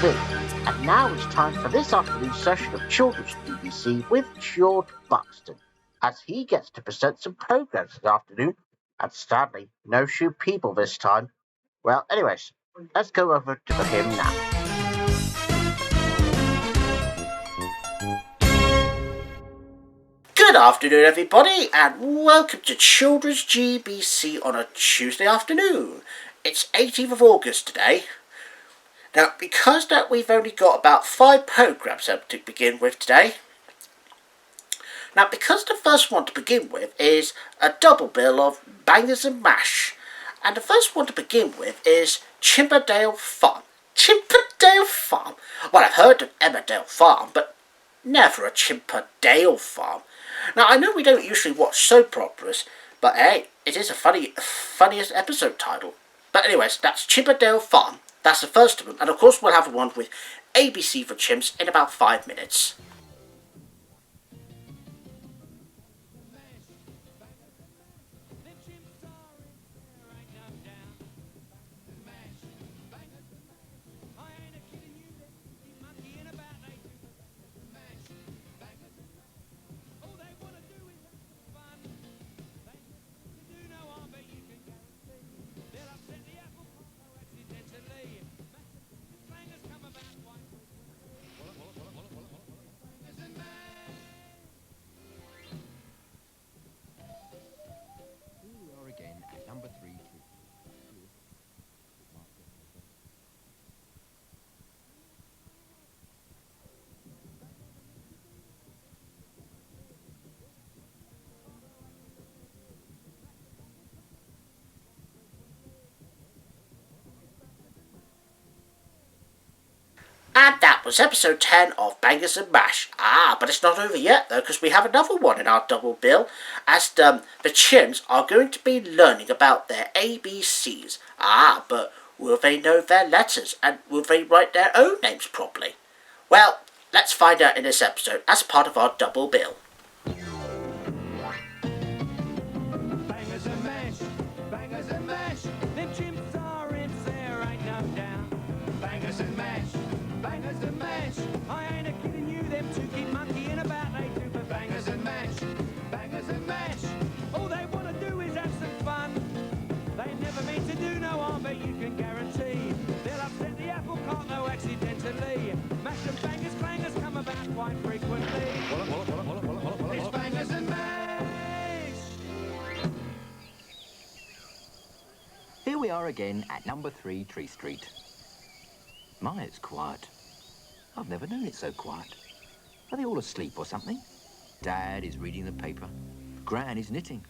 TV. And now it's time for this afternoon's session of Children's GBC with George Buxton, as he gets to present some programs this afternoon, and sadly, no shoe people this time. Well, anyways, let's go over to him now. Good afternoon, everybody, and welcome to Children's GBC on a Tuesday afternoon. It's 18th of August today. Now, because we've only got about 5 programmes to begin with today. Now, because the first one to begin with is a double bill of Bangers and Mash. And the first one to begin with is Chippendale Farm. Chippendale Farm? Well, I've heard of Emmerdale Farm, but never a Chippendale Farm. Now, I know we don't usually watch soap operas, but hey, it is a funniest episode title. But anyways, that's Chippendale Farm. That's the first of them. And of course, we'll have one with ABC for Chimps in about 5 minutes. And that was episode 10 of Bangers and Mash. But it's not over yet, though, because we have another one in our double bill, as the Chimps are going to be learning about their ABCs. But will they know their letters, and will they write their own names properly? Well, let's find out in this episode, as part of our double bill. Bangers and mash, bangers and mash, them chimps are in there, ain't no doubt. Bangers and mash, bangers and mash, I ain't a kidding you, them two keep monkeying about, they do, but bangers and mash, all they want to do is have some fun. They never mean to do no harm, but you can guarantee they'll upset the apple cart, though accidentally. Mash and bangers, clangers come about quite frequently. It's bangers and mash. Here we are again at number 3 Tree Street. My, it's quiet. I've never known it so quiet. Are they all asleep or something? Dad is reading the paper. Gran is knitting.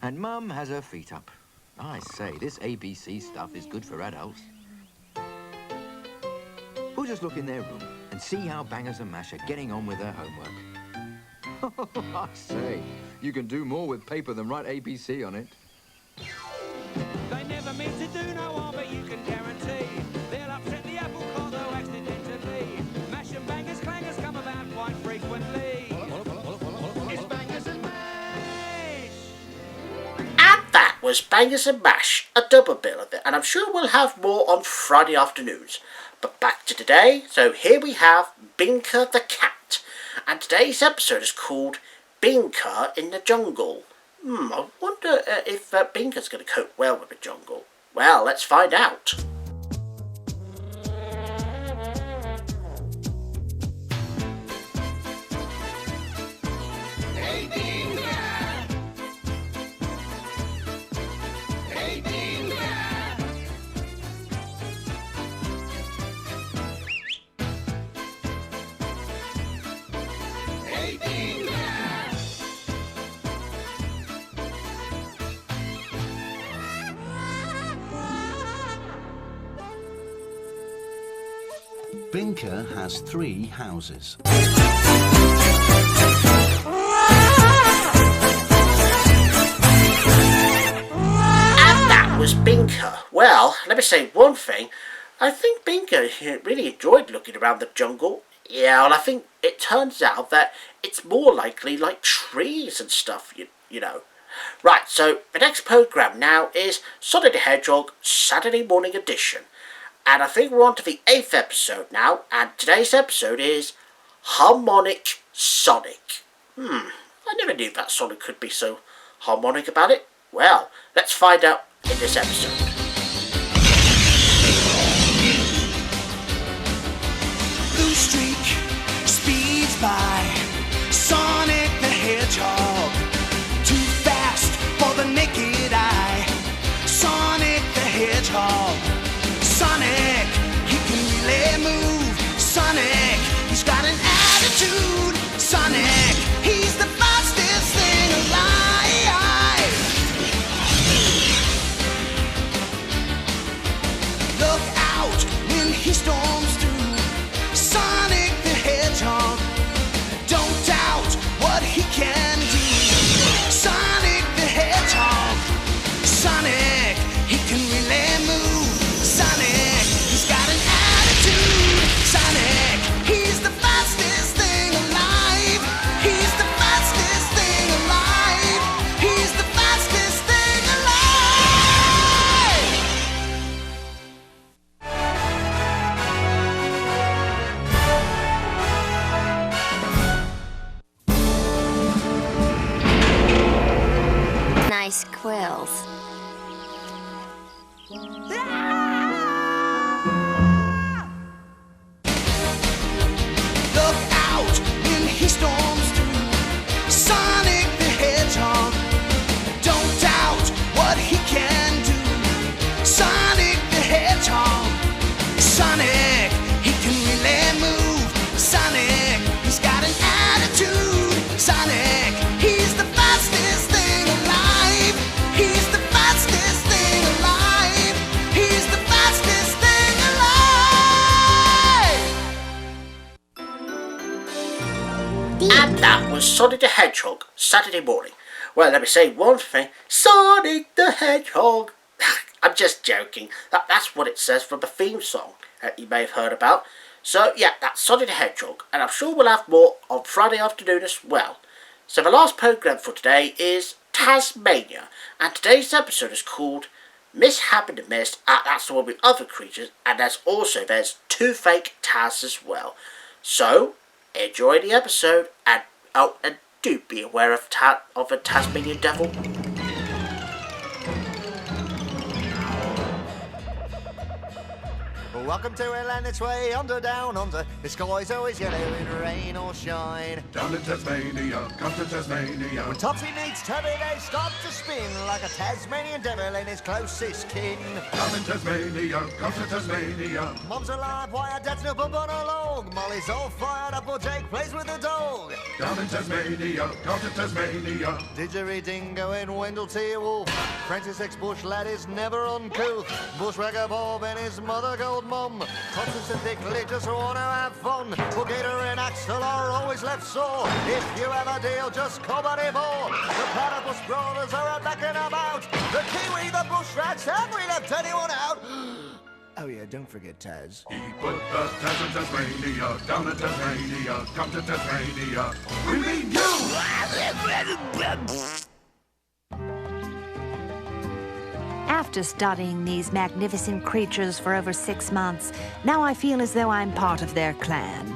And Mum has her feet up. I say, this ABC stuff is good for adults. We'll just look in their room and see how Bangers and Mash are getting on with their homework. I say, you can do more with paper than write ABC on it. They never mean to do no harm, but you can guarantee they'll upset the apple cart, though accidentally. Mash and bangers, clangers come about quite frequently. It's bangers and mash. And that was Bangers and Mash, a double bill of it, and I'm sure we'll have more on Friday afternoons. But back to today, so here we have Binker the Cat, and today's episode is called Binker in the Jungle. I wonder if Binker's going to cope well with the jungle. Well, let's find out. Hey, Binker! Hey, Binker! Hey, Binker! Binker has 3 houses. And that was Binker. Well, let me say one thing. I think Binker really enjoyed looking around the jungle. Yeah, well, I think it turns out that it's more likely like trees and stuff, you know. Right, so the next programme now is Sonic the Hedgehog Saturday Morning Edition. and I think we're on to the 8th episode now, and today's episode is Harmonic Sonic. I never knew that Sonic could be so harmonic about it. Well, let's find out in this episode. Blue streak speeds by, Sonic the Hedgehog, too fast for the naked eye. Sonic the Hedgehog, Sonic, he can really move. Sonic, he's got an attitude. Sonic, he's the fastest thing alive. Look out when he storms through. Sonic the Hedgehog, don't doubt what he can do. Sonic the Hedgehog, Sonic, he can really move. Sonic, he's got an attitude. Sonic, he's the fastest thing alive. He's the fastest thing alive. He's the fastest thing alive. Nice quills. Look out when he storms through. Sonic the Hedgehog, don't doubt what he can do. Sonic the Hedgehog, Sonic, he can really move. Sonic, he's got an attitude. Sonic, he's the fastest thing alive. He's the fastest thing alive. He's the fastest thing alive. And that was Sonic the Hedgehog, Saturday morning. Well, let me say one thing. Sonic the Hedgehog. I'm just joking. That's what it says from the theme song that you may have heard about. So, yeah, that's Sonic the Hedgehog. And I'm sure we'll have more on Friday afternoon as well. So the last programme for today is Tasmania. And today's episode is called Mishap in the Mist. That's the one with other creatures. And there's two fake Taz as well. So, enjoy the episode, and do be aware of a Tasmanian devil. Welcome to Atlantis Way, under, down, under. The sky's always yellow in rain or shine. Down in Tasmania, come to Tasmania. When Topsy meets Tubby, they start to spin like a Tasmanian devil in his closest kin. Down in Tasmania, come to Tasmania. Mom's alive, why her dad's no bump on a log. Molly's all fired up while Jake plays with the dog. Down in Tasmania, come to Tasmania. Didgeridingo and Wendell T. Wolf. Francis X. Bush lad is never uncouth. Bushwhacker Bob and his mother gold mom. Constance and Dickley just wanna have fun. Boogator and Axel are always left sore. If you have a deal, just call Buddy Moore. The Platypus Brothers are knocking about. The Kiwi, the Bush Rats, have we left anyone out? Oh yeah, don't forget Taz. He put the Taz in Tasmania, down in Tasmania, come to Tasmania. We mean you! After studying these magnificent creatures for over 6 months, now I feel as though I'm part of their clan.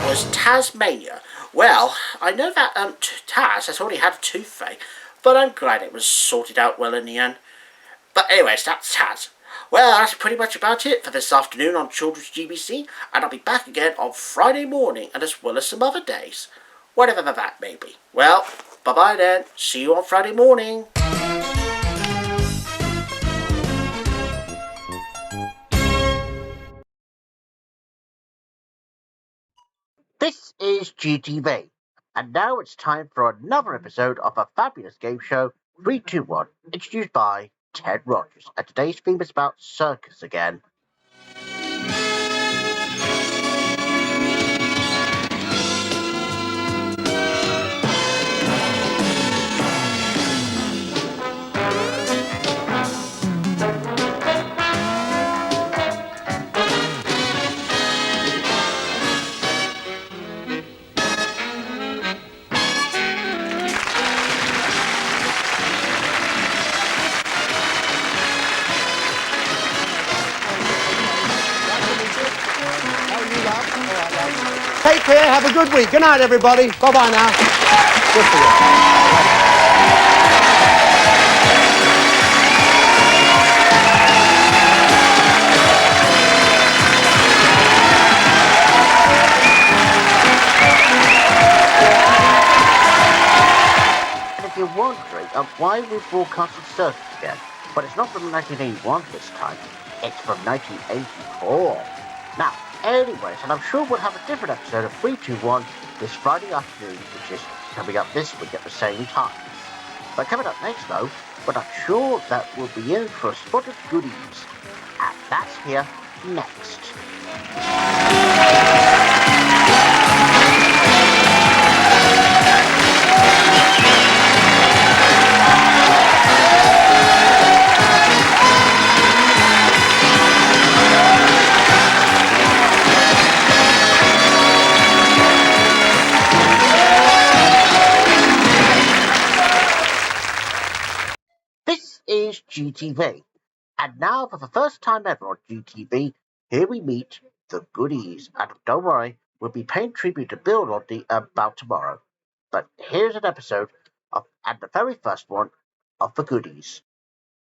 Was Tasmania. Well, I know that Taz has already had a toothache, but I'm glad it was sorted out well in the end. But anyways, that's Taz. Well, that's pretty much about it for this afternoon on Children's GBC, and I'll be back again on Friday morning, and as well as some other days, whatever that may be. Well, bye-bye then. See you on Friday morning. This is GTV, and now it's time for another episode of a fabulous game show, 321, introduced by Ted Rogers. And today's theme is about circus again. here. Have a good week. Good night, everybody. Bye-bye now. Good for you. And if you're wondering why we're broadcasting circus again, but it's not from 1981 this time, it's from 1984. Now, anyways, and I'm sure we'll have a different episode of 321 this Friday afternoon, which is coming up this week at the same time. But coming up next, though, but I'm sure that we'll be in for a spot of goodies. And that's here next. This is GTV. And now, for the first time ever on GTV, here we meet the goodies. And don't worry, we'll be paying tribute to Bill Rodney about tomorrow. But here's an episode of, and the very first one, of the goodies.